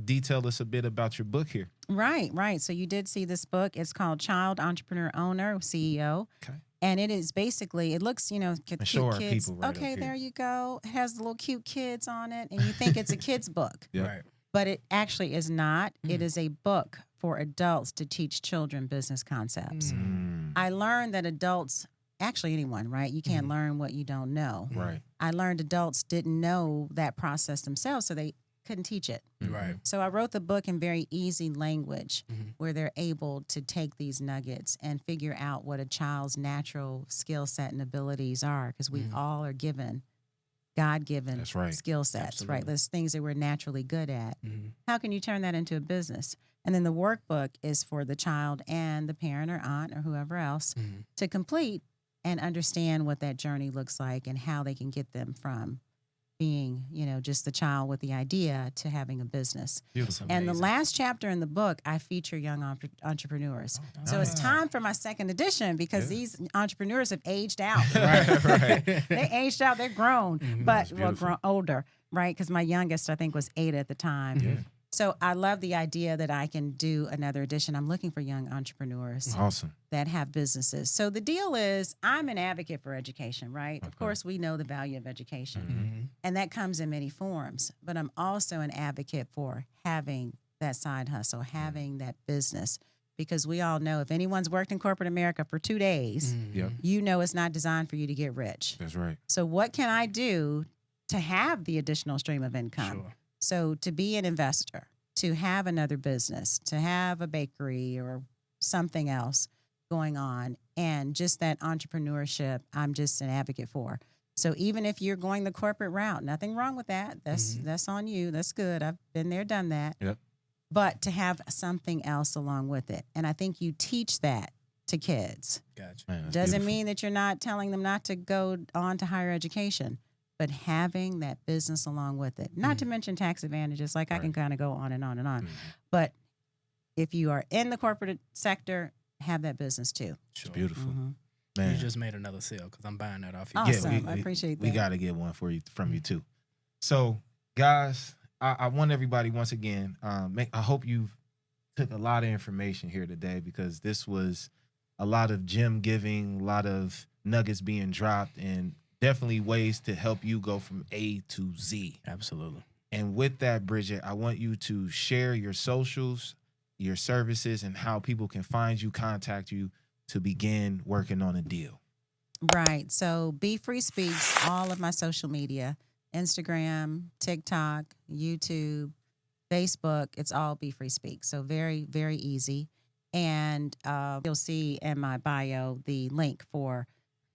detail us a bit about your book here. Right. So you did see this book. It's called Child Entrepreneur Owner CEO. Okay. And it is basically, it looks, cute show our kids. people right up Okay, here. there you go. It has the little cute kids on it, and you think it's a kid's book. Yeah. Right. But it actually is not. It is a book for adults to teach children business concepts. I learned that adults, actually anyone, right? You can't learn what you don't know. Right. I learned adults didn't know that process themselves, so they couldn't teach it. Right. So I wrote the book in very easy language where they're able to take these nuggets and figure out what a child's natural skill set and abilities are, because we all are given God-given That's right. skill sets, Absolutely. right? There's things that we're naturally good at. How can you turn that into a business? And then the workbook is for the child and the parent or aunt or whoever else to complete and understand what that journey looks like and how they can get them from being, just the child with the idea to having a business. Beautiful. And the last chapter in the book, I feature young entrepreneurs. So it's time for my second edition because these entrepreneurs have aged out. Right. They aged out. They're grown, but beautiful. grown older, right? Because my youngest, I think, was 8 at the time. Yeah. So I love the idea that I can do another edition. I'm looking for young entrepreneurs Awesome. that have businesses. So the deal is I'm an advocate for education, right? Of course, we know the value of education, and that comes in many forms. But I'm also an advocate for having that side hustle, having that business, because we all know if anyone's worked in corporate America for 2 days, Yep. you know it's not designed for you to get rich. That's right. So what can I do to have the additional stream of income? Sure. So to be an investor, to have another business, to have a bakery or something else going on, and just that entrepreneurship, I'm just an advocate for. So even if you're going the corporate route, nothing wrong with that. That's on you. That's good. I've been there, done that. Yep. But to have something else along with it. And I think you teach that to kids. Gotcha. Man, that's Doesn't beautiful. mean that you're not telling them not to go on to higher education, but having that business along with it. Not to mention tax advantages, like I can kind of go on and on and on. But if you are in the corporate sector, have that business too. Sure. Beautiful. Mm-hmm. Man. You just made another sale because I'm buying that off you. Awesome. I appreciate We that. got to get one for you from you too. So, guys, I want everybody once again. I hope you took a lot of information here today because this was a lot of gem giving, a lot of nuggets being dropped, and definitely ways to help you go from A to Z. Absolutely. And with that, Bridgette, I want you to share your socials, your services, and how people can find you, contact you to begin working on a deal. Right. So Be Free Speaks, all of my social media, Instagram, TikTok, YouTube, Facebook, it's all Be Free Speaks. So very, very easy. And you'll see in my bio the link for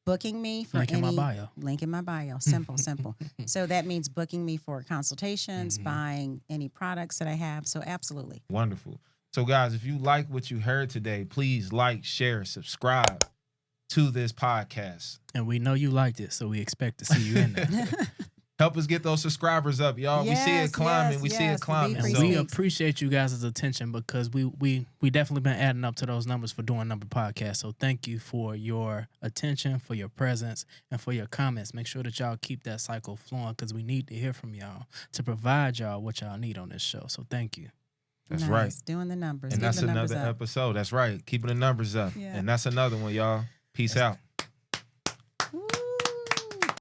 booking me for Link in any my bio. link in my bio. Simple. So that means booking me for consultations, buying any products that I have. So absolutely. Wonderful. So, guys, if you like what you heard today, please like, share, subscribe to this podcast. And we know you liked it, so we expect to see you in there. Help us get those subscribers up, y'all. We see it climbing. We see it climbing. Be Free And So, we Speaks. appreciate you guys' attention because we definitely been adding up to those numbers for doing number podcasts. So thank you for your attention, for your presence, and for your comments. Make sure that y'all keep that cycle flowing because we need to hear from y'all to provide y'all what y'all need on this show. So thank you. that's Nice. right. Doing the numbers. And Getting that's the numbers another up. episode. That's right. Keeping the numbers up. Yeah. And that's another one, y'all. Peace out.